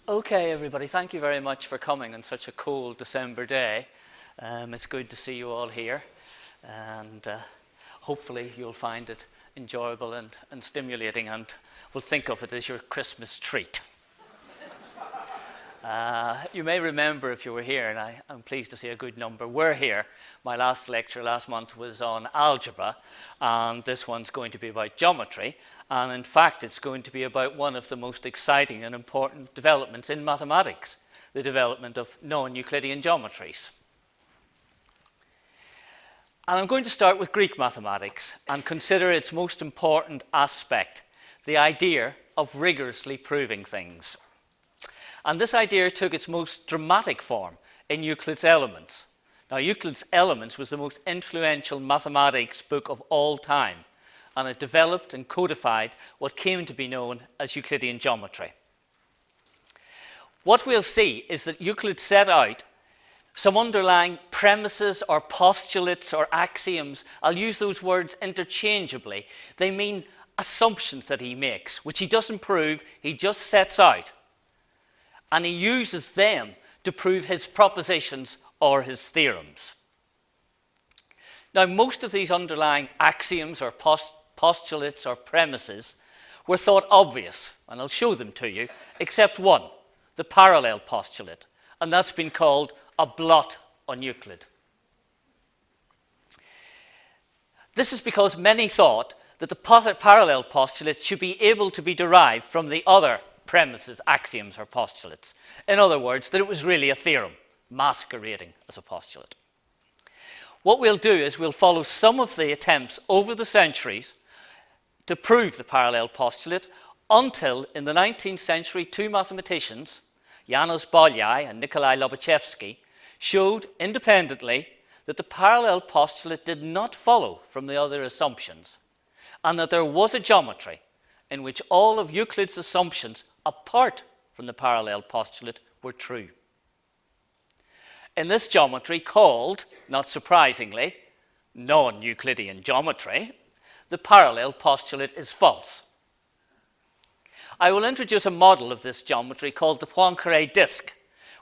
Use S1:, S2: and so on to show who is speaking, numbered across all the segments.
S1: Okay, everybody, thank you very much for coming on such a cold December day. It's good to see you all here, and hopefully you'll find it enjoyable and stimulating, and will think of it as your Christmas treat. You may remember if you were here, and I'm pleased to see a good number were here. My last lecture last month was on algebra, and this one's going to be about geometry. And in fact, it's going to be about one of the most exciting and important developments in mathematics, the development of non-Euclidean geometries. And I'm going to start with Greek mathematics and consider its most important aspect, the idea of rigorously proving things. And this idea took its most dramatic form in Euclid's Elements. Now, Euclid's Elements was the most influential mathematics book of all time, and it developed and codified what came to be known as Euclidean geometry. What we'll see is that Euclid set out some underlying premises or postulates or axioms. I'll use those words interchangeably. They mean assumptions that he makes, which he doesn't prove, he just sets out. And he uses them to prove his propositions or his theorems. Now, most of these underlying axioms or postulates or premises were thought obvious, and I'll show them to you, except one, the parallel postulate, and that's been called a blot on Euclid. This is because many thought that the parallel postulate should be able to be derived from the other premises, axioms, or postulates. In other words, that it was really a theorem, masquerading as a postulate. What we'll do is we'll follow some of the attempts over the centuries to prove the parallel postulate until, in the 19th century, two mathematicians, Janos Bolyai and Nikolai Lobachevsky, showed independently that the parallel postulate did not follow from the other assumptions, and that there was a geometry in which all of Euclid's assumptions, apart from the parallel postulate, were true. In this geometry, called, not surprisingly, non-Euclidean geometry, the parallel postulate is false. I will introduce a model of this geometry called the POINCARÉ disk,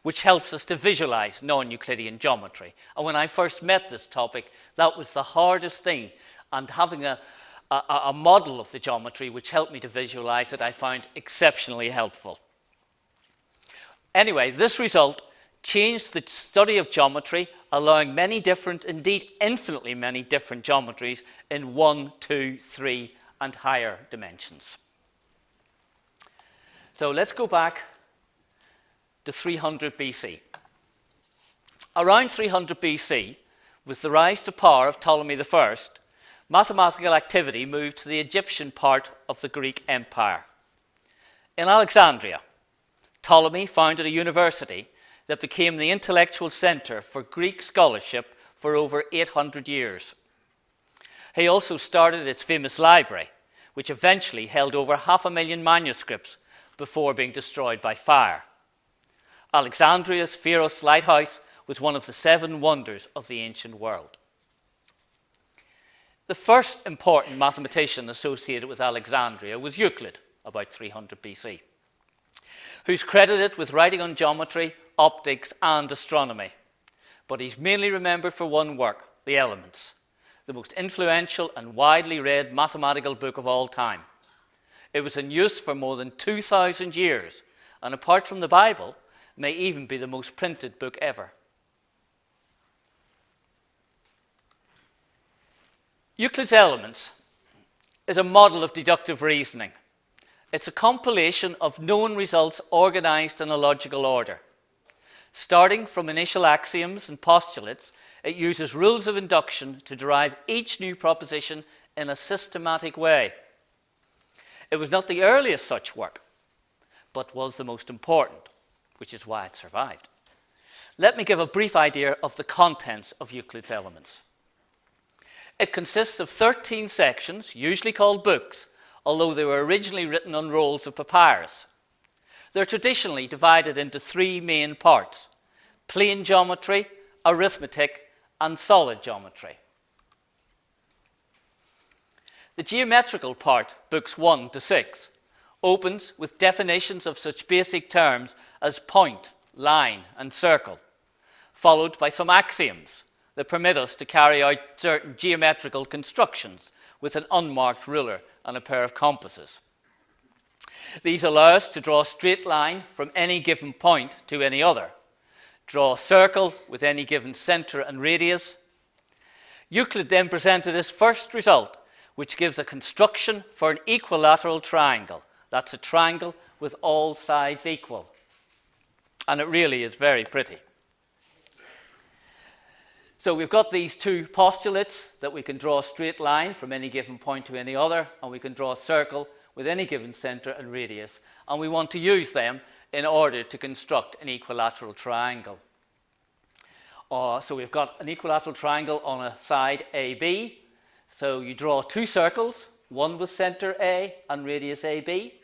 S1: which helps us to visualize non-Euclidean geometry. And when I first met this topic, that was the hardest thing, and having a model of the geometry which helped me to visualize it, I found exceptionally helpful. Anyway, this result changed the study of geometry, allowing many different, indeed infinitely many different geometries in 1, 2, 3, and higher dimensions. So let's go back to 300 BC. Around 300 BC, with the rise to power of Ptolemy I, mathematical activity moved to the Egyptian part of the Greek Empire. In Alexandria, Ptolemy founded a university that became the intellectual center for Greek scholarship for over 800 years. He also started its famous library, which eventually held over 500,000 manuscripts before being destroyed by fire. Alexandria's Pharos lighthouse was one of the 7 wonders of the ancient world. The first important mathematician associated with Alexandria was Euclid, about 300 BC, who's credited with writing on geometry, optics, and astronomy. But he's mainly remembered for one work, the Elements, the most influential and widely read mathematical book of all time. It was in use for more than 2,000 years, and apart from the Bible, may even be the most printed book ever. Euclid's Elements is a model of deductive reasoning. It's a compilation of known results organized in a logical order. Starting from initial axioms and postulates, it uses rules of induction to derive each new proposition in a systematic way. It was not the earliest such work, but was the most important, which is why it survived. Let me give a brief idea of the contents of Euclid's Elements. It consists of 13 sections, usually called books, although they were originally written on rolls of papyrus. They're traditionally divided into 3 main parts: plane geometry, arithmetic, and solid geometry. The geometrical part, books 1 to 6, opens with definitions of such basic terms as point, line, and circle, followed by some axioms that permit us to carry out certain geometrical constructions with an unmarked ruler and a pair of compasses. These allow us to draw a straight line from any given point to any other, draw a circle with any given center and radius. Euclid then presented his first result, which gives a construction for an equilateral triangle. That's a triangle with all sides equal. And it really is very pretty. So we've got these two postulates that we can draw a straight line from any given point to any other, and we can draw a circle with any given center and radius, and we want to use them in order to construct an equilateral triangle. So we've got an equilateral triangle on a side AB. So you draw two circles, one with center A and radius AB.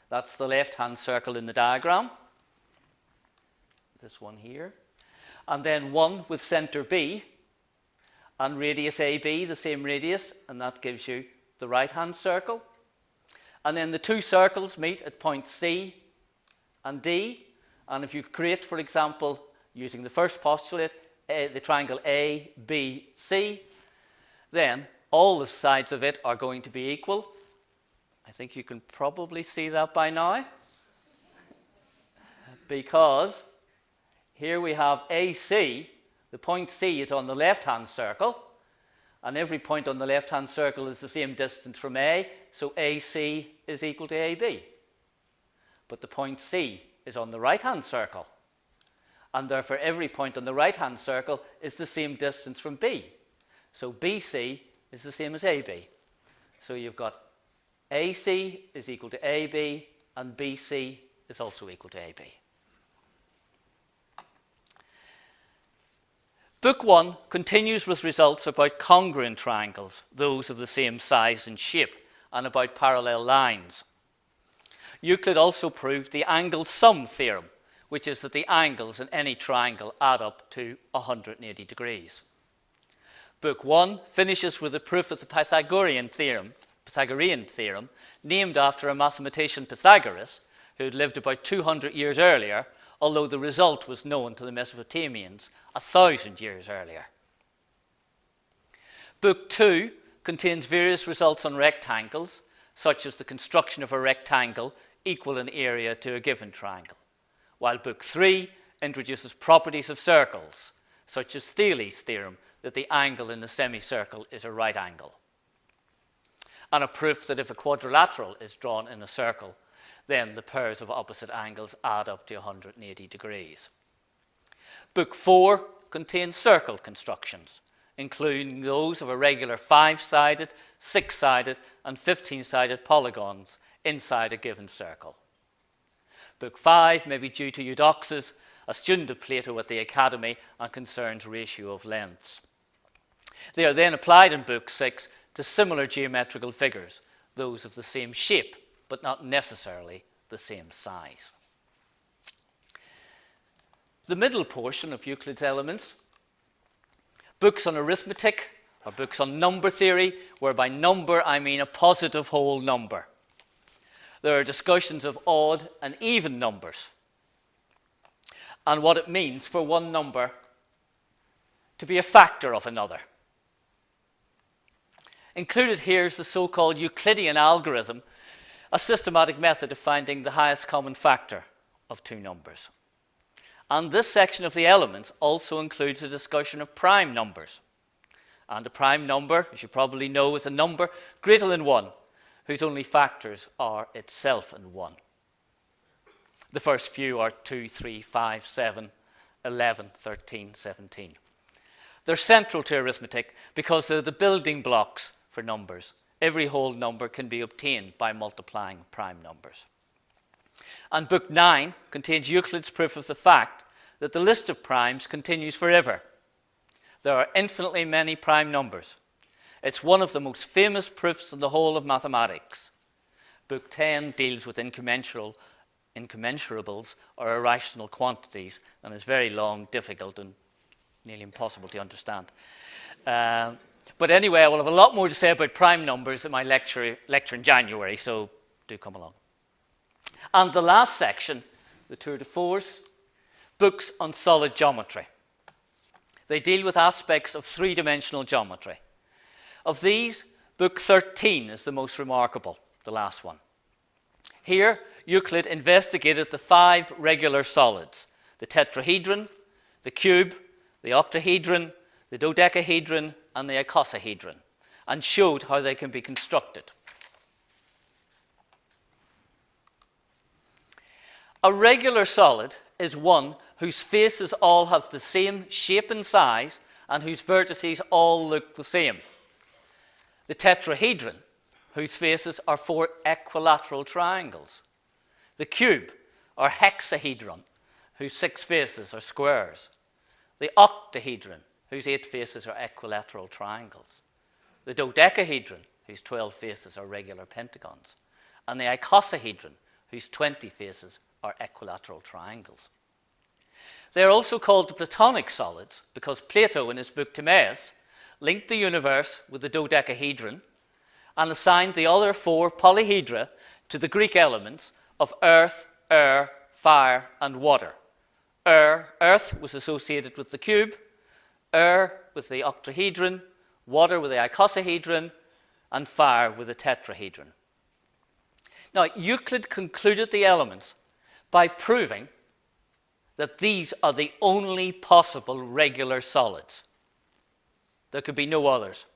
S1: That's the left-hand circle in the diagram. This one here. And then one with center B and radius AB, the same radius, and that gives you the right-hand circle. And then the two circles meet at points C and D. And if you create, for example, using the first postulate, the triangle ABC, then all the sides of it are going to be equal. I think you can probably see that by now. Because here we have AC. The point C is on the left-hand circle. And every point on the left-hand circle is the same distance from A. So AC is equal to AB. But the point C is on the right-hand circle. And therefore, every point on the right-hand circle is the same distance from B. So BC is the same as AB. So you've got AC is equal to AB, and BC is also equal to AB. Book 1 continues with results about congruent triangles, those of the same size and shape, and about parallel lines. Euclid also proved the angle sum theorem, which is that the angles in any triangle add up to 180 degrees. Book 1 finishes with a proof of the Pythagorean Theorem, named after a mathematician Pythagoras, who had lived about 200 years earlier, although the result was known to the Mesopotamians 1,000 years earlier. Book 2 contains various results on rectangles, such as the construction of a rectangle equal in area to a given triangle, while Book 3 introduces properties of circles, such as Thales' theorem that the angle in a semicircle is a right angle, and a proof that if a quadrilateral is drawn in a circle, then the pairs of opposite angles add up to 180 degrees. Book 4 contains circle constructions, including those of irregular 5-sided, 6-sided, and 15-sided polygons inside a given circle. Book 5 may be due to Eudoxus, a student of Plato at the Academy, and concerns ratio of lengths. They are then applied in Book 6 to similar geometrical figures, those of the same shape, but not necessarily the same size. The middle portion of Euclid's Elements, books on arithmetic, or books on number theory, where by number I mean a positive whole number. There are discussions of odd and even numbers, and what it means for one number to be a factor of another. Included here is the so-called Euclidean algorithm, a systematic method of finding the highest common factor of two numbers. And this section of the Elements also includes a discussion of prime numbers. And a prime number, as you probably know, is a number greater than 1, whose only factors are itself and 1. The first few are 2, 3, 5, 7, 11, 13, 17. They're central to arithmetic because they're the building blocks for numbers. Every whole number can be obtained by multiplying prime numbers. And Book 9 contains Euclid's proof of the fact that the list of primes continues forever. There are infinitely many prime numbers. It's one of the most famous proofs in the whole of mathematics. Book 10 deals with incommensurables or irrational quantities, and is very long, difficult, and nearly impossible to understand. But anyway, I will have a lot more to say about prime numbers in my lecture in January, so do come along. And the last section, the tour de force, books on solid geometry. They deal with aspects of three-dimensional geometry. Of these, book 13 is the most remarkable, the last one. Here, Euclid investigated the 5 regular solids: the tetrahedron, the cube, the octahedron, the dodecahedron, and the icosahedron, and showed how they can be constructed. A regular solid is one whose faces all have the same shape and size and whose vertices all look the same. The tetrahedron, whose faces are 4 equilateral triangles. The cube, or hexahedron, whose 6 faces are squares. The octahedron, whose 8 faces are equilateral triangles. The dodecahedron, whose 12 faces are regular pentagons. And the icosahedron, whose 20 faces are equilateral triangles. They are also called the Platonic solids because Plato, in his book Timaeus, linked the universe with the dodecahedron and assigned the other 4 polyhedra to the Greek elements of earth, air, fire, and water. Earth was associated with the cube, air with the octahedron, water with the icosahedron, and fire with the tetrahedron. Now, Euclid concluded the elements by proving that these are the only possible regular solids. There could be no others.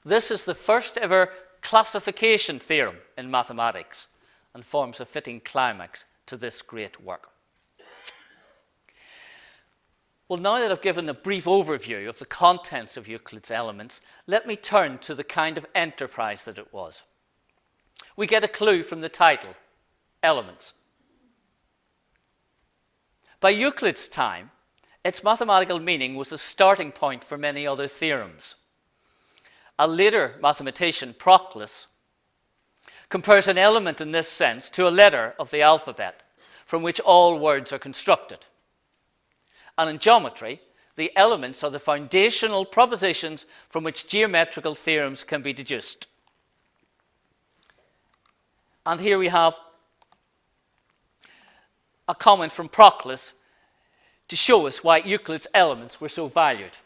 S1: This is the first ever classification theorem in mathematics and forms a fitting climax to this great work. Well, now that I've given a brief overview of the contents of Euclid's elements, let me turn to the kind of enterprise that it was. We get a clue from the title, Elements. By Euclid's time, its mathematical meaning was a starting point for many other theorems. A later mathematician, Proclus, compares an element in this sense to a letter of the alphabet from which all words are constructed. And in geometry, the elements are the foundational propositions from which geometrical theorems can be deduced. And here we have a comment from Proclus to show us why Euclid's elements were so valued.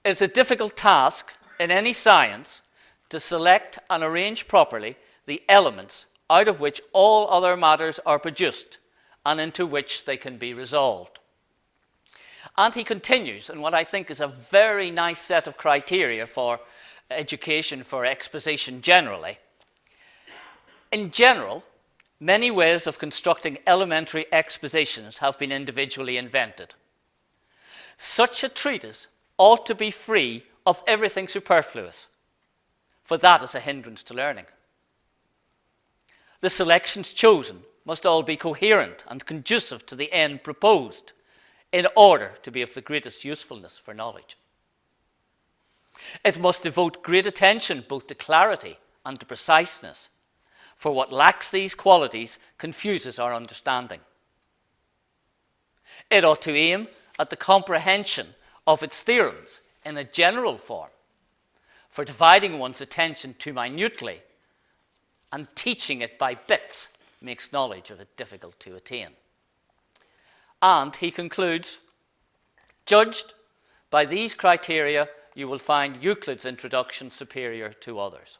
S1: It's a difficult task in any science to select and arrange properly the elements out of which all other matters are produced and into which they can be resolved. And he continues in what I think is a very nice set of criteria for education, for exposition generally. In general, many ways of constructing elementary expositions have been individually invented. Such a treatise ought to be free of everything superfluous, for that is a hindrance to learning. The selections chosen must all be coherent and conducive to the end proposed in order to be of the greatest usefulness for knowledge. It must devote great attention both to clarity and to preciseness, for what lacks these qualities confuses our understanding. It ought to aim at the comprehension of its theorems in a general form, for dividing one's attention too minutely and teaching it by bits makes knowledge of it difficult to attain. And he concludes, judged by these criteria, you will find Euclid's introduction superior to others.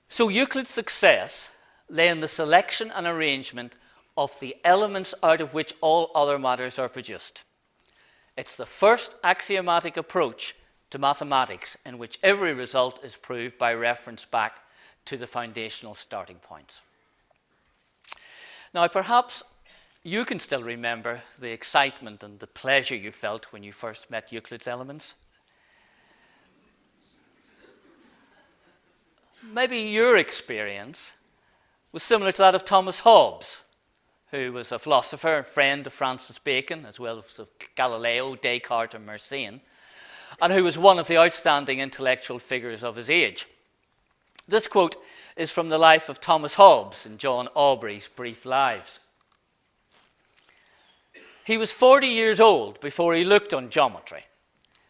S1: So Euclid's success lay in the selection and arrangement of the elements out of which all other matters are produced. It's the first axiomatic approach to mathematics in which every result is proved by reference back to the foundational starting points. Now, perhaps you can still remember the excitement and the pleasure you felt when you first met Euclid's elements. Maybe your experience was similar to that of Thomas Hobbes, who was a philosopher, a friend of Francis Bacon, as well as of Galileo, Descartes, and Mersenne, and who was one of the outstanding intellectual figures of his age. This quote is from the life of Thomas Hobbes in John Aubrey's Brief Lives. He was 40 years old before he looked on geometry,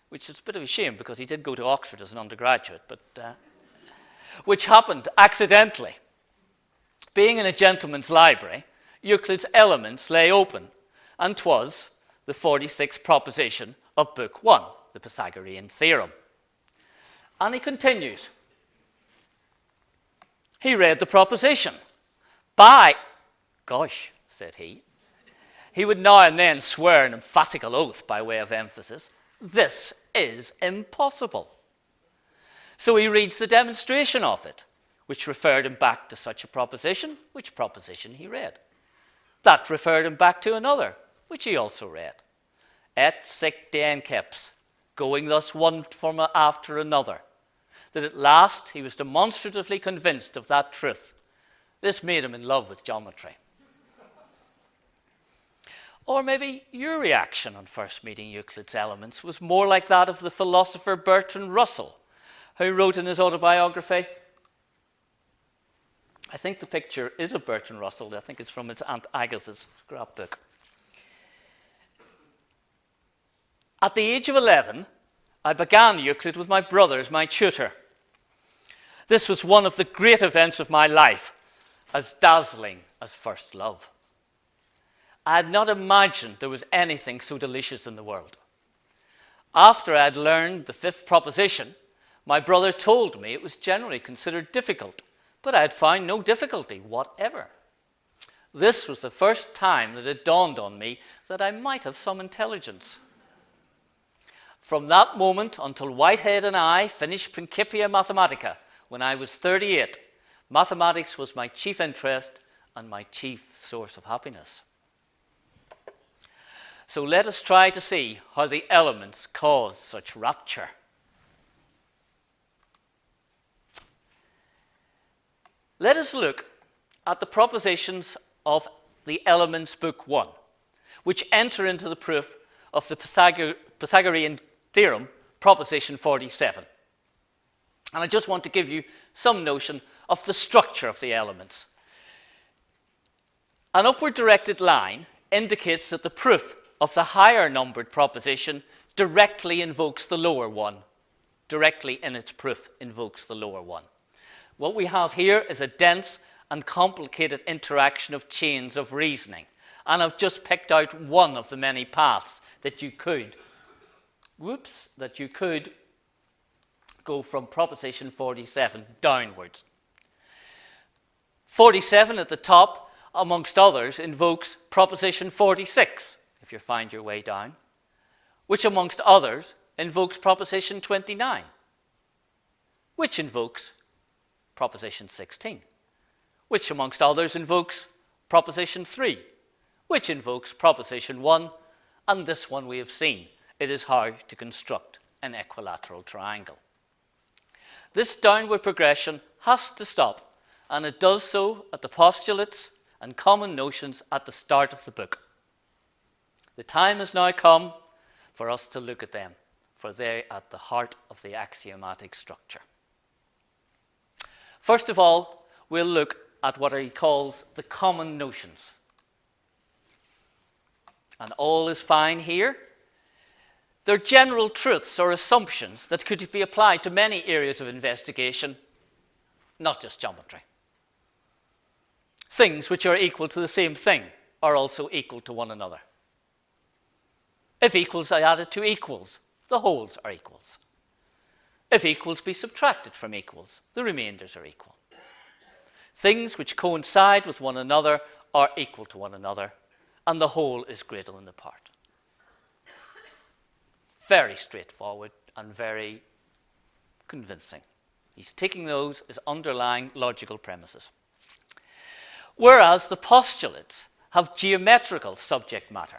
S1: which is a bit of a shame because he did go to Oxford as an undergraduate, but which happened accidentally. Being in a gentleman's library, Euclid's Elements lay open, and 'twas the 46th proposition of Book 1, the Pythagorean Theorem. And he continues. He read the proposition. By, gosh, said he. He would now and then swear an emphatical oath by way of emphasis. This is impossible. So he reads the demonstration of it, which referred him back to such a proposition, which proposition he read. That referred him back to another, which he also read. Et sic dienceps, going thus one from after another, that at last he was demonstratively convinced of that truth. This made him in love with geometry. Or maybe your reaction on first meeting Euclid's Elements was more like that of the philosopher Bertrand Russell, who wrote in his autobiography, I think the picture is of Bertrand Russell. I think it's from his Aunt Agatha's scrapbook. At the age of 11, I began Euclid with my brother as my tutor. This was one of the great events of my life, as dazzling as first love. I had not imagined there was anything so delicious in the world. After I had learned the 5th proposition, my brother told me it was generally considered difficult, but I had found no difficulty whatever. This was the first time that it dawned on me that I might have some intelligence. From that moment until Whitehead and I finished Principia Mathematica when I was 38, mathematics was my chief interest and my chief source of happiness. So let us try to see how the elements cause such rapture. Let us look at the propositions of the Elements Book 1, which enter into the proof of the Pythagorean Theorem, proposition 47. And I just want to give you some notion of the structure of the elements. An upward directed line indicates that the proof of the higher numbered proposition directly invokes the lower one. Directly in its proof invokes the lower one. What we have here is a dense and complicated interaction of chains of reasoning. And I've just picked out one of the many paths that you could go from proposition 47 downwards. 47 at the top, amongst others, invokes proposition 46, if you find your way down, which amongst others invokes proposition 29, which invokes proposition 16, which amongst others invokes proposition 3, which invokes proposition 1, and this one we have seen. It is how to construct an equilateral triangle. This downward progression has to stop, and it does so at the postulates and common notions at the start of the book. The time has now come for us to look at them, for they are at the heart of the axiomatic structure. First of all, we'll look at what he calls the common notions. And all is fine here. They're general truths or assumptions that could be applied to many areas of investigation, not just geometry. Things which are equal to the same thing are also equal to one another. If equals are added to equals, the wholes are equals. If equals be subtracted from equals, the remainders are equal. Things which coincide with one another are equal to one another, and the whole is greater than the part. Very straightforward and very convincing. He's taking those as underlying logical premises. Whereas the postulates have geometrical subject matter.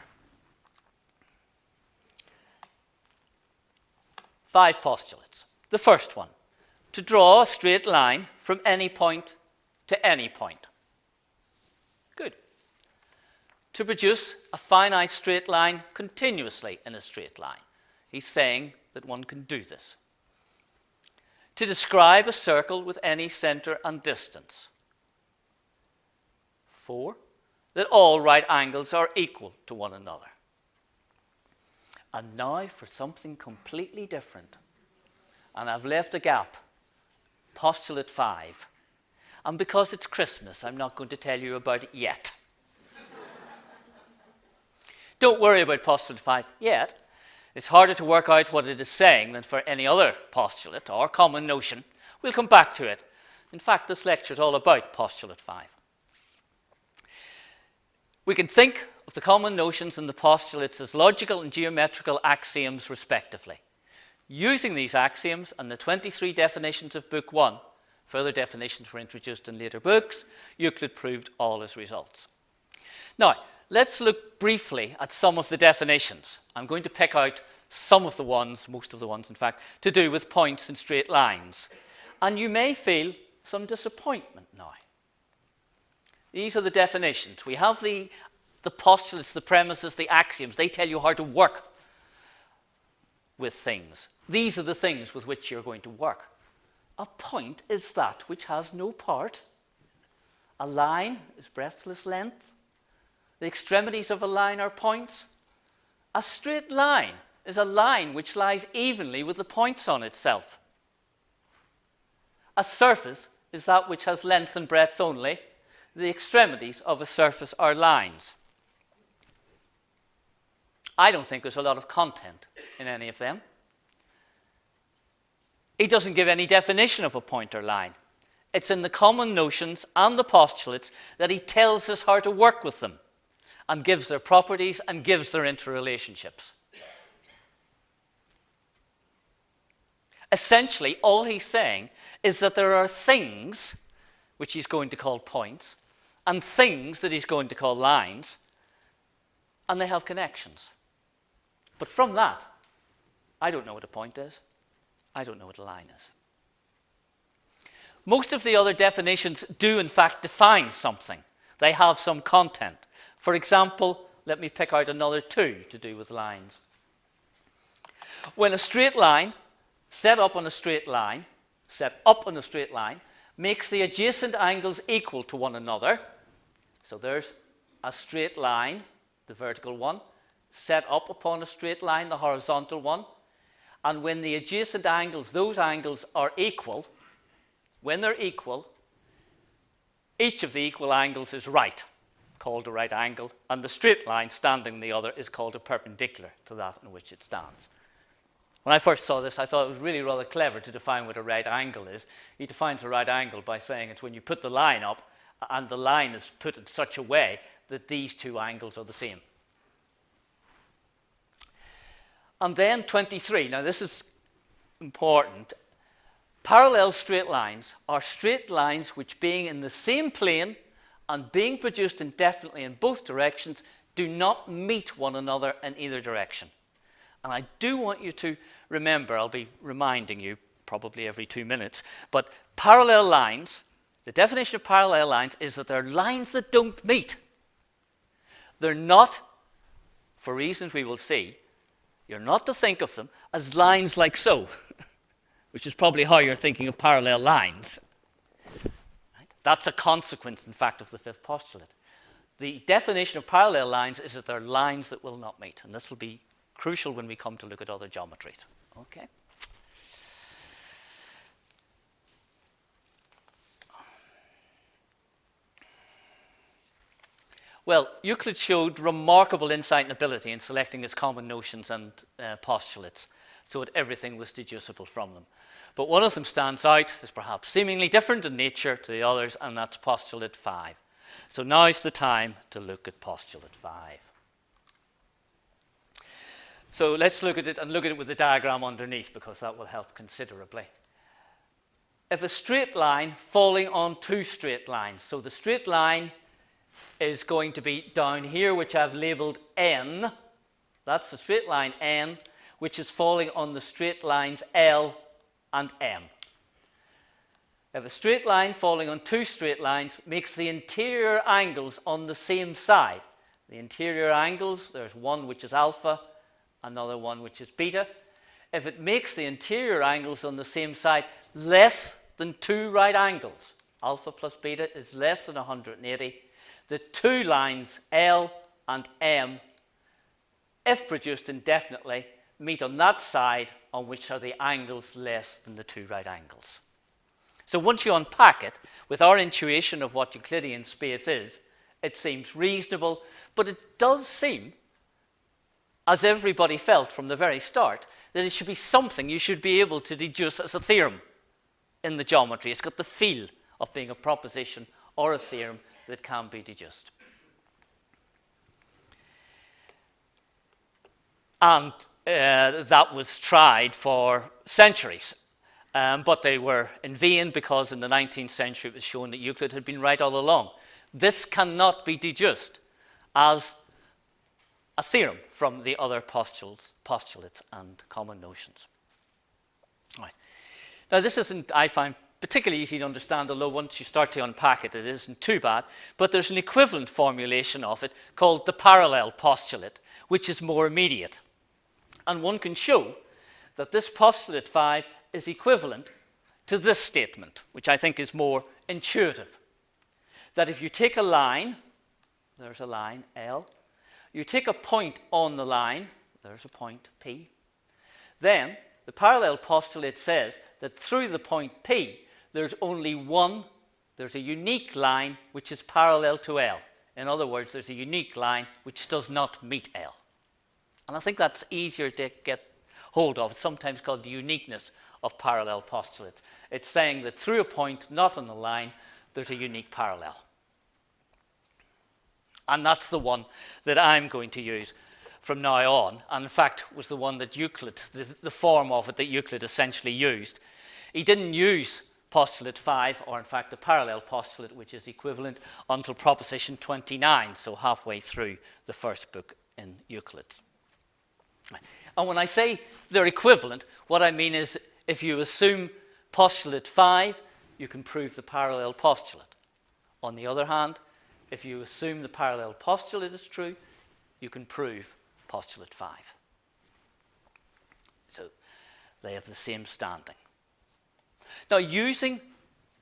S1: 5 postulates. The first one, to draw a straight line from any point to any point. Good. To produce a finite straight line continuously in a straight line. He's saying that one can do this. To describe a circle with any center and distance. 4, that all right angles are equal to one another. And now for something completely different. And I've left a gap. Postulate 5. And because it's Christmas, I'm not going to tell you about it yet. Don't worry about postulate 5 yet. It's harder to work out what it is saying than for any other postulate or common notion. We'll come back to it. In fact, this lecture is all about postulate 5. We can think of the common notions and the postulates as logical and geometrical axioms respectively. Using these axioms and the 23 definitions of Book 1, further definitions were introduced in later books, Euclid proved all his results. Now, let's look briefly at some of the definitions. I'm going to pick out some of the ones, most of the ones in fact, to do with points and straight lines. And you may feel some disappointment now. These are the definitions. We have the postulates, the premises, the axioms. They tell you how to work with things. These are the things with which you're going to work. A point is that which has no part. A line is breadthless length. The extremities of a line are points. A straight line is a line which lies evenly with the points on itself. A surface is that which has length and breadth only. The extremities of a surface are lines. I don't think there's a lot of content in any of them. He doesn't give any definition of a point or line. It's in the common notions and the postulates that he tells us how to work with them and gives their properties and gives their interrelationships. Essentially, all he's saying is that there are things which he's going to call points and things that he's going to call lines, and they have connections. But from that, I don't know what a point is. I don't know what a line is. Most of the other definitions do, in fact, define something. They have some content. For example, let me pick out another two to do with lines. When a straight line, set up on a straight line, makes the adjacent angles equal to one another. So there's a straight line, the vertical one, set up upon a straight line, the horizontal one. And when the adjacent angles, those angles are equal, when they're equal, each of the equal angles is right, called a right angle, and the straight line standing the other is called a perpendicular to that in which it stands. When I first saw this, I thought it was really rather clever to define what a right angle is. He defines a right angle by saying it's when you put the line up and the line is put in such a way that these two angles are the same. And then 23. Now this is important. Parallel straight lines are straight lines which, being in the same plane and being produced indefinitely in both directions, do not meet one another in either direction. And I do want you to remember, I'll be reminding you probably every 2 minutes, but parallel lines, the definition of parallel lines is that they're lines that don't meet. They're not, for reasons we will see, you're not to think of them as lines like so, which is probably how you're thinking of parallel lines. Right? That's a consequence, in fact, of the fifth postulate. The definition of parallel lines is that they're lines that will not meet, and this will be crucial when we come to look at other geometries. Okay. Well, Euclid showed remarkable insight and ability in selecting his common notions and postulates, so that everything was deducible from them. But one of them stands out as perhaps seemingly different in nature to the others, and that's postulate 5. So now's the time to look at postulate 5. So let's look at it, and look at it with the diagram underneath, because that will help considerably. If a straight line falling on two straight lines, so the straight line is going to be down here, which I've labelled N. That's the straight line N, which is falling on the straight lines L and M. If a straight line falling on two straight lines makes the interior angles on the same side, the interior angles, there's one which is alpha, another one which is beta. If it makes the interior angles on the same side less than two right angles, alpha plus beta is less than 180, the two lines L and M, if produced indefinitely, meet on that side on which are the angles less than the two right angles. So once you unpack it, with our intuition of what Euclidean space is, it seems reasonable, but it does seem, as everybody felt from the very start, that it should be something you should be able to deduce as a theorem in the geometry. It's got the feel of being a proposition or a theorem that can be deduced. And that was tried for centuries, but they were in vain because in the 19th century it was shown that Euclid had been right all along. This cannot be deduced as a theorem from the other postulates and common notions. Right. Now this isn't, I find, particularly easy to understand, although once you start to unpack it, it isn't too bad. But there's an equivalent formulation of it called the parallel postulate, which is more immediate. And one can show that this postulate 5 is equivalent to this statement, which I think is more intuitive. That if you take a line, there's a line, L, you take a point on the line, there's a point, P, then the parallel postulate says that through the point P, there's only one, there's a unique line which is parallel to L. In other words, there's a unique line which does not meet L. And I think that's easier to get hold of. It's sometimes called the uniqueness of parallel postulates. It's saying that through a point not on the line, there's a unique parallel. And that's the one that I'm going to use from now on, and in fact was the one that Euclid, the form of it that Euclid essentially used. He didn't use postulate 5, or in fact the parallel postulate, which is equivalent, until proposition 29, so halfway through the first book in Euclid. And when I say they're equivalent, what I mean is if you assume postulate 5, you can prove the parallel postulate. On the other hand, if you assume the parallel postulate is true, you can prove postulate 5. So they have the same standing. Now, using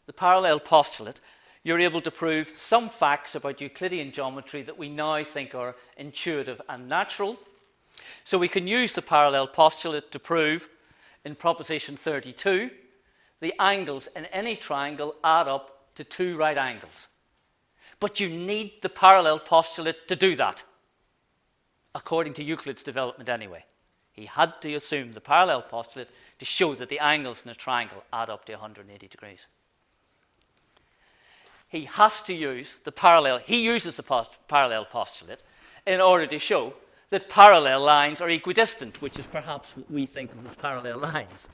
S1: the parallel postulate, you're able to prove some facts about Euclidean geometry that we now think are intuitive and natural. So we can use the parallel postulate to prove, in proposition 32, the angles in any triangle add up to 2 right angles. But you need the parallel postulate to do that, according to Euclid's development anyway. He had to assume the parallel postulate to show that the angles in a triangle add up to 180 degrees. He has to use the parallel, he uses the parallel postulate in order to show that parallel lines are equidistant, which is perhaps what we think of as parallel lines.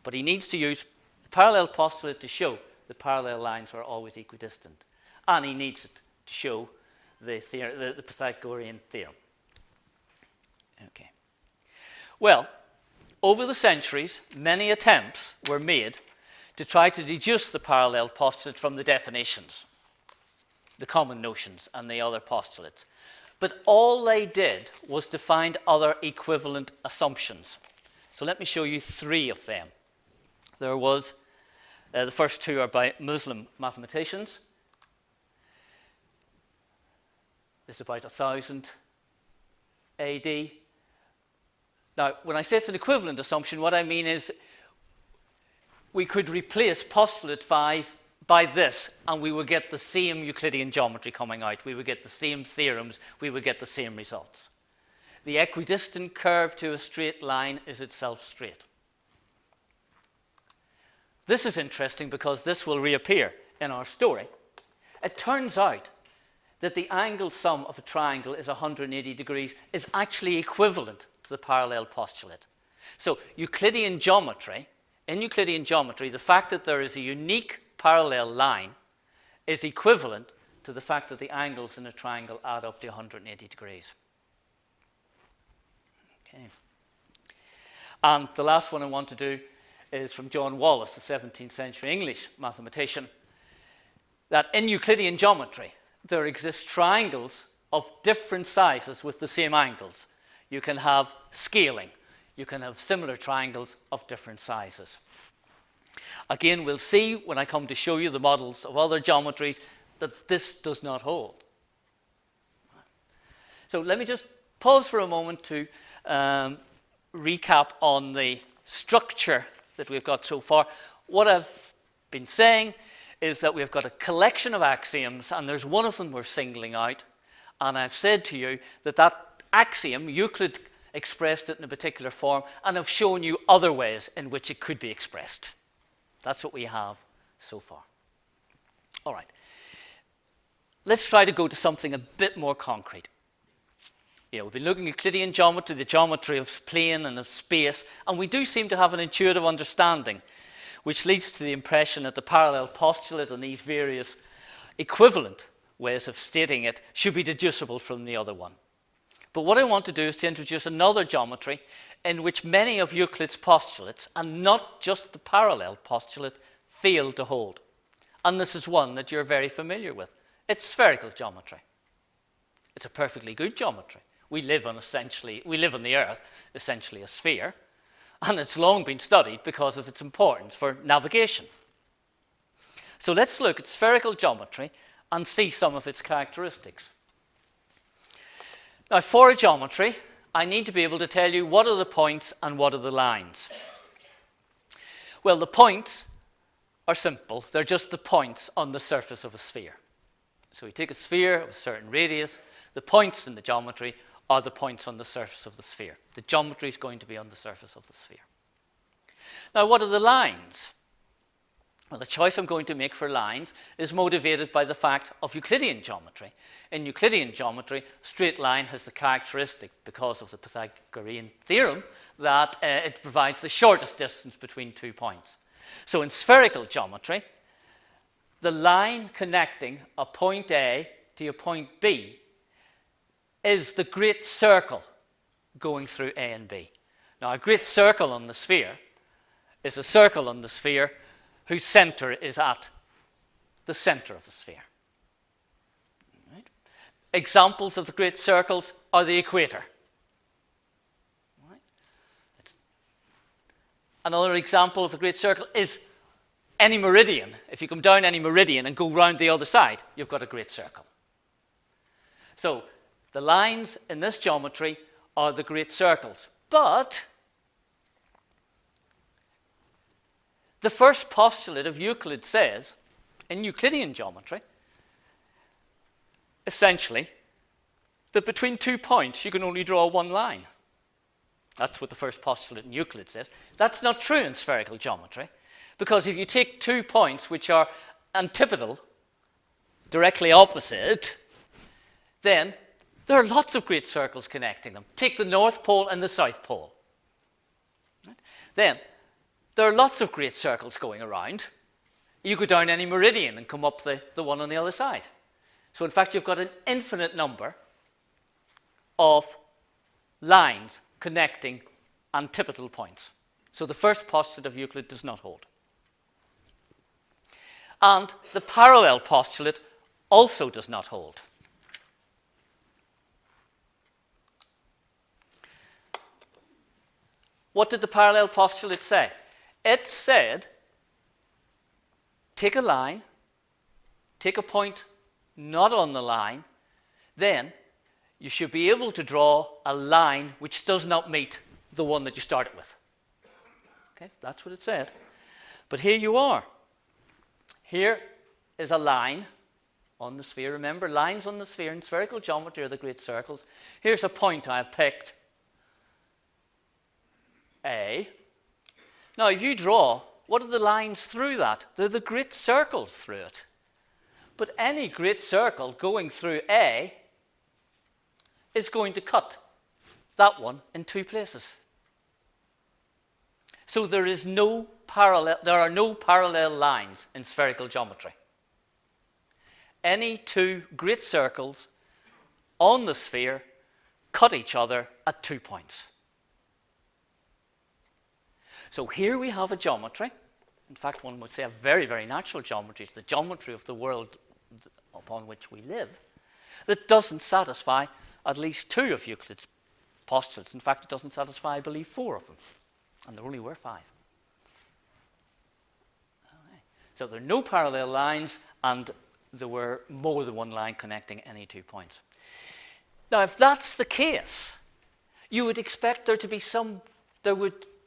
S1: But he needs to use the parallel postulate to show that parallel lines are always equidistant. And he needs it to show the Pythagorean theorem. Okay. Well, over the centuries, many attempts were made to try to deduce the parallel postulate from the definitions, the common notions, and the other postulates. But all they did was to find other equivalent assumptions. So let me show you 3 of them. There was, the first 2 are by Muslim mathematicians. This is about 1000 AD. Now, when I say it's an equivalent assumption, what I mean is we could replace postulate 5 by this, and we would get the same Euclidean geometry coming out. We would get the same theorems. We would get the same results. The equidistant curve to a straight line is itself straight. This is interesting because this will reappear in our story. It turns out that the angle sum of a triangle is 180 degrees is actually equivalent to the parallel postulate. So Euclidean geometry, in Euclidean geometry, the fact that there is a unique parallel line is equivalent to the fact that the angles in a triangle add up to 180 degrees. Okay. And the last one I want to do is from John Wallis, the 17th century English mathematician, that in Euclidean geometry, there exist triangles of different sizes with the same angles. You can have scaling. You can have similar triangles of different sizes. Again, we'll see when I come to show you the models of other geometries that this does not hold. So let me just pause for a moment to recap on the structure that we've got so far. What I've been saying is that we've got a collection of axioms, and there's one of them we're singling out. And I've said to you that that axiom, Euclid expressed it in a particular form, and I've shown you other ways in which it could be expressed. That's what we have so far. All right. Let's try to go to something a bit more concrete. We've been looking at Euclidean geometry, the geometry of plane and of space, and we do seem to have an intuitive understanding, which leads to the impression that the parallel postulate and these various equivalent ways of stating it should be deducible from the other one. But what I want to do is to introduce another geometry in which many of Euclid's postulates, and not just the parallel postulate, fail to hold. And this is one that you're very familiar with. It's spherical geometry. It's a perfectly good geometry. We live on the Earth, essentially a sphere, and it's long been studied because of its importance for navigation. So let's look at spherical geometry and see some of its characteristics. Now, for a geometry, I need to be able to tell you what are the points and what are the lines. Well, the points are simple. They're just the points on the surface of a sphere. So we take a sphere of a certain radius. The points in the geometry are the points on the surface of the sphere. The geometry is going to be on the surface of the sphere. Now, what are the lines? Well, the choice I'm going to make for lines is motivated by the fact of Euclidean geometry. In Euclidean geometry, a straight line has the characteristic, because of the Pythagorean Theorem, that it provides the shortest distance between 2 points. So in spherical geometry, the line connecting a point A to a point B is the great circle going through A and B. Now, a great circle on the sphere is a circle on the sphere whose center is at the center of the sphere. Right. Examples of the great circles are the equator. Right. Another example of a great circle is any meridian. If you come down any meridian and go round the other side, you've got a great circle. So the lines in this geometry are the great circles. But the first postulate of Euclid says, in Euclidean geometry, essentially, that between 2 points you can only draw one line. That's what the first postulate in Euclid says. That's not true in spherical geometry, because if you take 2 points which are antipodal, directly opposite, then there are lots of great circles connecting them. Take the North Pole and the South Pole. Right? Then there are lots of great circles going around. You go down any meridian and come up the one on the other side. So in fact, you've got an infinite number of lines connecting antipodal points. So the first postulate of Euclid does not hold. And the parallel postulate also does not hold. What did the parallel postulate say? It said, take a line, take a point not on the line, then you should be able to draw a line which does not meet the one that you started with. Okay, that's what it said. But here you are. Here is a line on the sphere. Remember, lines on the sphere in spherical geometry are the great circles. Here's a point I've picked, A. Now, if you draw, what are the lines through that? They're the great circles through it. But any great circle going through A is going to cut that one in 2 places. So there are no parallel lines in spherical geometry. Any 2 great circles on the sphere cut each other at 2 points. So here we have a geometry. In fact, one would say a very, very natural geometry. It's the geometry of the world upon which we live that doesn't satisfy at least 2 of Euclid's postulates. In fact, it doesn't satisfy, I believe, 4 of them. And there only were 5. Okay. So there are no parallel lines, and there were more than one line connecting any 2 points. Now, if that's the case, you would expect there to be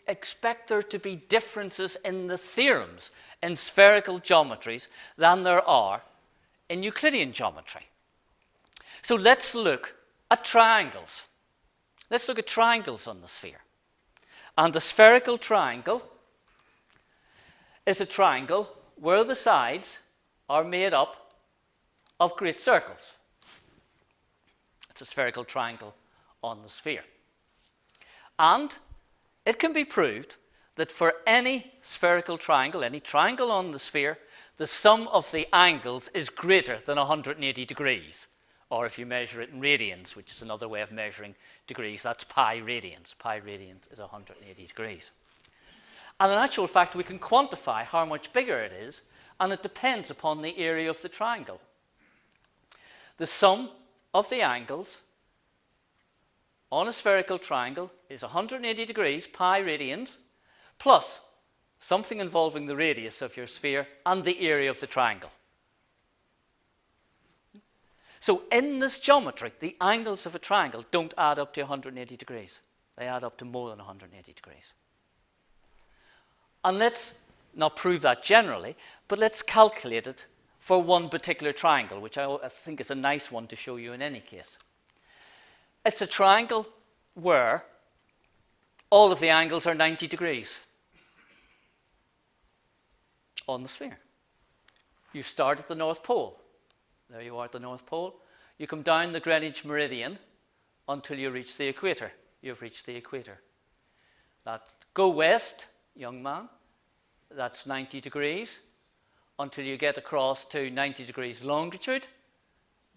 S1: expect there to be differences in the theorems in spherical geometries than there are in Euclidean geometry. So let's look at triangles. Let's look at triangles on the sphere. And the spherical triangle is a triangle where the sides are made up of great circles. It's a spherical triangle on the sphere. And it can be proved that for any spherical triangle, any triangle on the sphere, the sum of the angles is greater than 180 degrees. Or if you measure it in radians, which is another way of measuring degrees, that's pi radians. Pi radians is 180 degrees. And in actual fact, we can quantify how much bigger it is, and it depends upon the area of the triangle. The sum of the angles on a spherical triangle is 180 degrees, pi radians, plus something involving the radius of your sphere and the area of the triangle. So in this geometry, the angles of a triangle don't add up to 180 degrees. They add up to more than 180 degrees. And let's not prove that generally, but let's calculate it for one particular triangle, which I think is a nice one to show you in any case. It's a triangle where all of the angles are 90 degrees on the sphere. You start at the North Pole. There you are at the North Pole. You come down the Greenwich meridian until you reach the equator. You've reached the equator. Go west, young man. That's 90 degrees until you get across to 90 degrees longitude.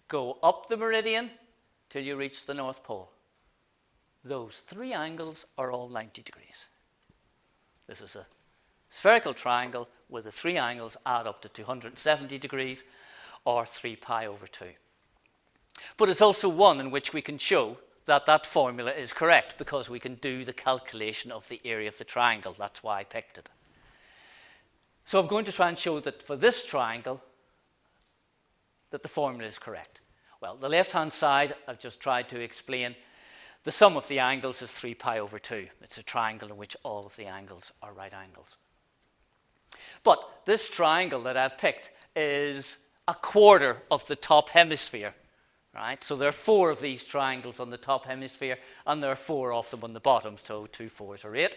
S1: Go up the meridian till you reach the North Pole. Those three angles are all 90 degrees. This is a spherical triangle where the three angles add up to 270 degrees, or 3 pi over 2. But it's also one in which we can show that that formula is correct because we can do the calculation of the area of the triangle. That's why I picked it. So I'm going to try and show that for this triangle that the formula is correct. Well, the left-hand side, I've just tried to explain the sum of the angles is 3 pi over 2. It's a triangle in which all of the angles are right angles. But this triangle that I've picked is a quarter of the top hemisphere, right? So there are 4 of these triangles on the top hemisphere, and there are 4 of them on the bottom, so 2 4s are 8.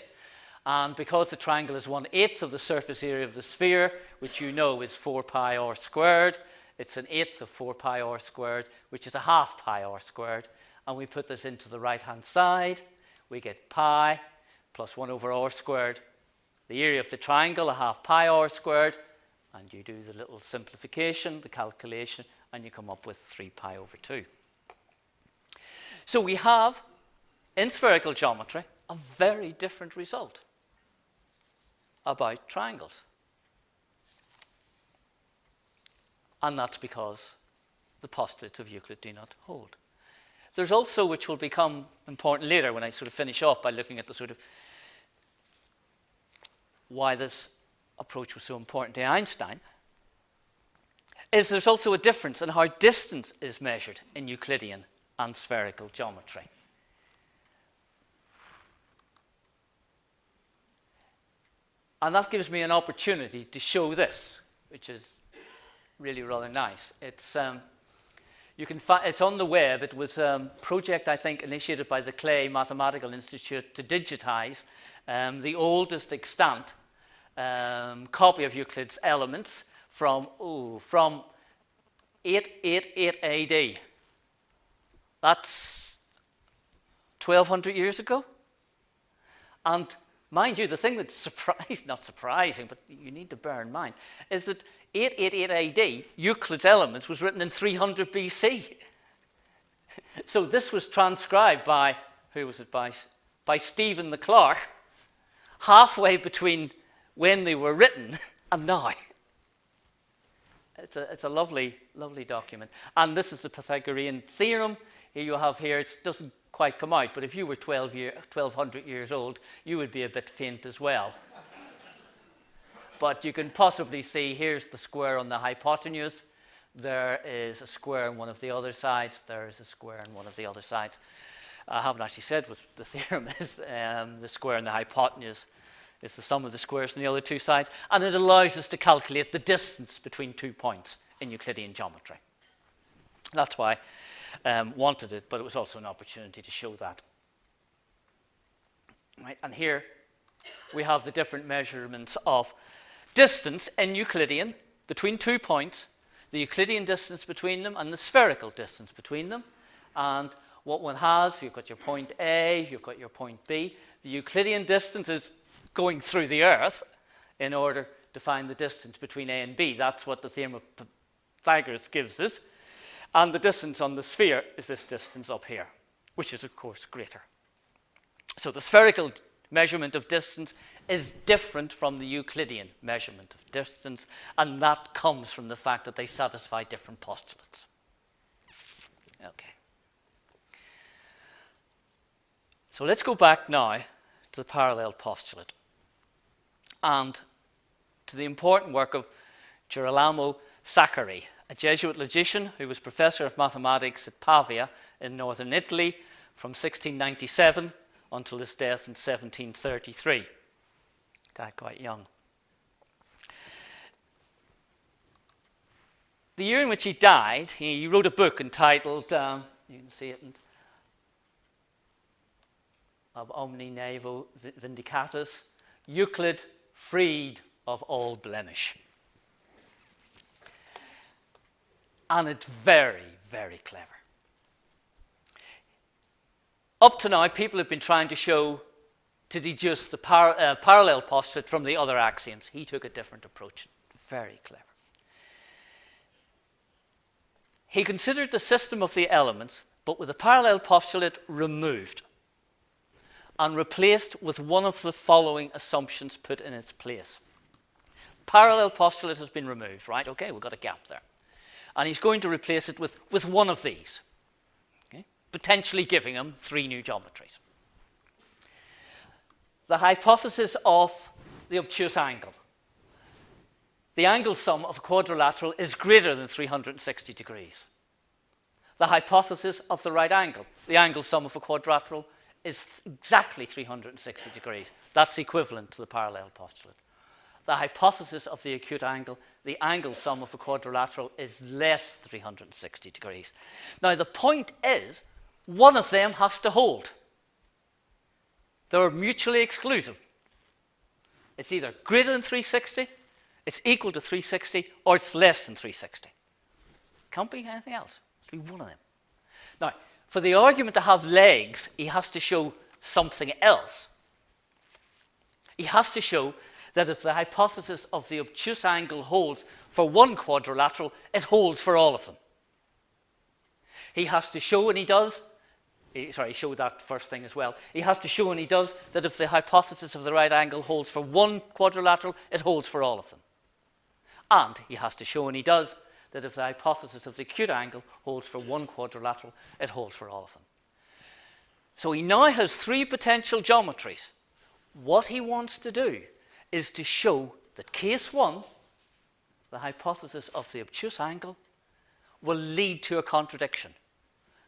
S1: And because the triangle is 1/8 of the surface area of the sphere, which you know is 4 pi r squared, it's 1/8 of 4 pi r squared, which is 1/2 pi r squared. And we put this into the right-hand side. We get pi plus 1 over r squared. The area of the triangle, 1/2 pi r squared. And you do the little simplification, the calculation, and you come up with 3 pi over 2. So we have, in spherical geometry, a very different result about triangles. And that's because the postulates of Euclid do not hold. There's also, which will become important later when I sort of finish off by looking at the sort of why this approach was so important to Einstein, is there's also a difference in how distance is measured in Euclidean and spherical geometry. And that gives me an opportunity to show this, which is really rather nice. It's it's on the web. It was a project, I think, initiated by the Clay Mathematical Institute to digitize the oldest extant copy of Euclid's Elements from 888 AD. That's 1200 years ago. And mind you, the thing that's not surprising, but you need to bear in mind, is that 888 AD, Euclid's Elements was written in 300 BC. So this was transcribed by, who was it by? By Stephen the Clerk, halfway between when they were written and now. It's a lovely, lovely document. And this is the Pythagorean Theorem. Here you have here, it doesn't quite come out, but if you were 1200 years old, you would be a bit faint as well. But you can possibly see, here's the square on the hypotenuse. There is a square on one of the other sides. There is a square on one of the other sides. I haven't actually said what the theorem is. The square and the hypotenuse is the sum of the squares on the other two sides, and it allows us to calculate the distance between 2 points in Euclidean geometry. That's why I wanted it, but it was also an opportunity to show that. Right, and here we have the different measurements of distance in Euclidean between 2 points, the Euclidean distance between them, and the spherical distance between them. And what one has, you've got your point A, you've got your point B. The Euclidean distance is going through the Earth in order to find the distance between A and B. That's what the theorem of Pythagoras gives us. And the distance on the sphere is this distance up here, which is, of course, greater. So the spherical measurement of distance is different from the Euclidean measurement of distance, and that comes from the fact that they satisfy different postulates. Okay. So let's go back now to the parallel postulate and to the important work of Gerolamo Saccheri, a Jesuit logician who was professor of mathematics at Pavia in northern Italy from 1697 until his death in 1733. Died quite young. The year in which he died, he wrote a book entitled, you can see it, Ab omni nevo vindicatus, Euclid freed of all blemish. And it's very, very clever. Up to now, people have been trying to deduce the parallel postulate from the other axioms. He took a different approach. Very clever. He considered the system of the elements, but with the parallel postulate removed and replaced with one of the following assumptions put in its place. Parallel postulate has been removed, right? Okay, we've got a gap there. And he's going to replace it with one of these, okay? Potentially giving him 3 new geometries. The hypothesis of the obtuse angle. The angle sum of a quadrilateral is greater than 360 degrees. The hypothesis of the right angle. The angle sum of a quadrilateral is exactly 360 degrees. That's equivalent to the parallel postulate. The hypothesis of the acute angle, the angle sum of a quadrilateral is less than 360 degrees. Now the point is, one of them has to hold. They're mutually exclusive. It's either greater than 360, it's equal to 360, or it's less than 360. Can't be anything else. It's to be one of them. Now, for the argument to have legs, he has to show something else. He has to show that if the hypothesis of the obtuse angle holds for one quadrilateral, it holds for all of them. He has to show, and he does, he showed that first thing as well. He has to show, and he does, that if the hypothesis of the right angle holds for one quadrilateral, it holds for all of them. And he has to show, and he does, that if the hypothesis of the acute angle holds for one quadrilateral, it holds for all of them. So he now has 3 potential geometries. What he wants to do is to show that case 1, the hypothesis of the obtuse angle, will lead to a contradiction.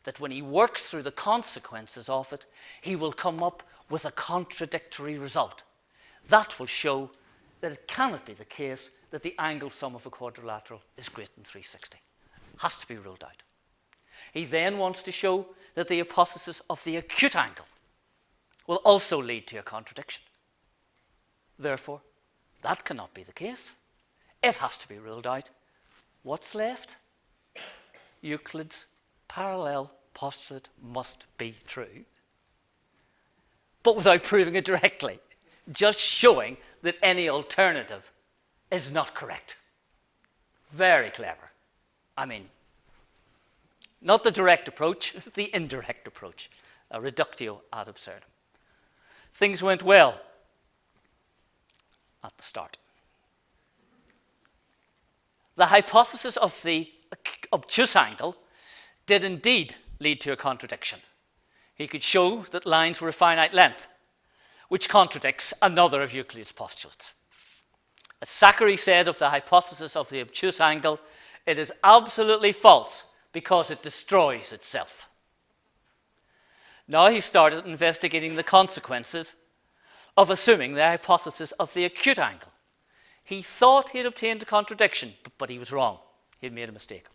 S1: That when he works through the consequences of it, he will come up with a contradictory result. That will show that it cannot be the case that the angle sum of a quadrilateral is greater than 360. Has to be ruled out. He then wants to show that the hypothesis of the acute angle will also lead to a contradiction. Therefore, that cannot be the case. It has to be ruled out. What's left? Euclid's parallel postulate must be true, but without proving it directly, just showing that any alternative is not correct. Very clever. I mean, not the direct approach, the indirect approach, a reductio ad absurdum. Things went well at the start. The hypothesis of the obtuse angle did indeed lead to a contradiction. He could show that lines were of finite length, which contradicts another of Euclid's postulates. As Saccheri said of the hypothesis of the obtuse angle, it is absolutely false because it destroys itself. Now he started investigating the consequences of assuming the hypothesis of the acute angle. He thought he had obtained a contradiction, but he was wrong. He had made a mistake.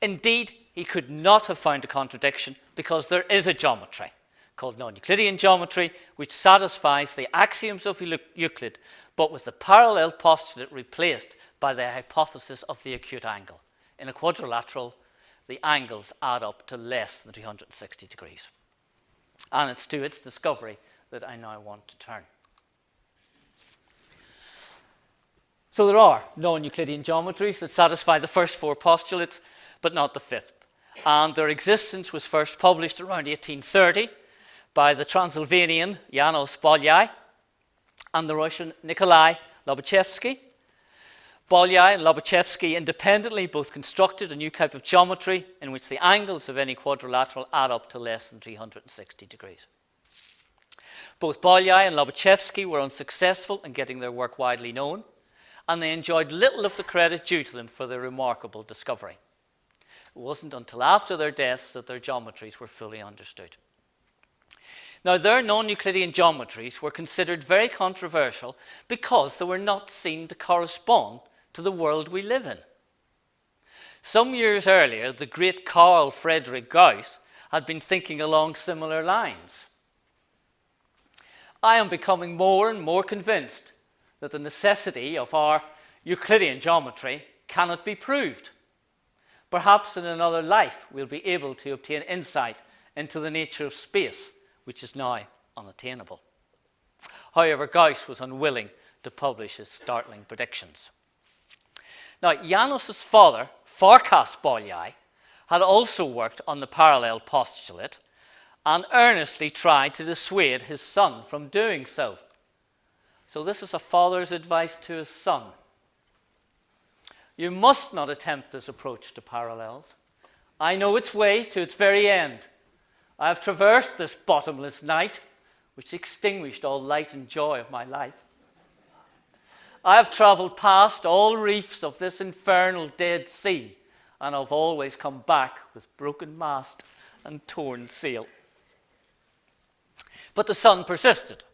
S1: Indeed, he could not have found a contradiction because there is a geometry called Non-Euclidean Geometry which satisfies the axioms of Euclid, but with the parallel postulate replaced by the hypothesis of the acute angle. In a quadrilateral, the angles add up to less than 360 degrees. And it's to its discovery that I now want to turn. So there are non-Euclidean geometries that satisfy the first four postulates, but not the fifth. And their existence was first published around 1830 by the Transylvanian Janos Bolyai and the Russian Nikolai Lobachevsky. Bolyai and Lobachevsky independently both constructed a new type of geometry in which the angles of any quadrilateral add up to less than 360 degrees. Both Bolyai and Lobachevsky were unsuccessful in getting their work widely known, and they enjoyed little of the credit due to them for their remarkable discovery. It wasn't until after their deaths that their geometries were fully understood. Now, their non-Euclidean geometries were considered very controversial because they were not seen to correspond to the world we live in. Some years earlier, the great Carl Friedrich Gauss had been thinking along similar lines. I am becoming more and more convinced that the necessity of our Euclidean geometry cannot be proved. Perhaps in another life we'll be able to obtain insight into the nature of space, which is now unattainable. However, Gauss was unwilling to publish his startling predictions. Now, Janos's father, Farkas Bolyai, had also worked on the parallel postulate and earnestly tried to dissuade his son from doing so. So this is a father's advice to his son. You must not attempt this approach to parallels. I know its way to its very end. I have traversed this bottomless night, which extinguished all light and joy of my life. I have travelled past all reefs of this infernal Dead Sea, and have always come back with broken mast and torn sail. But the son persisted,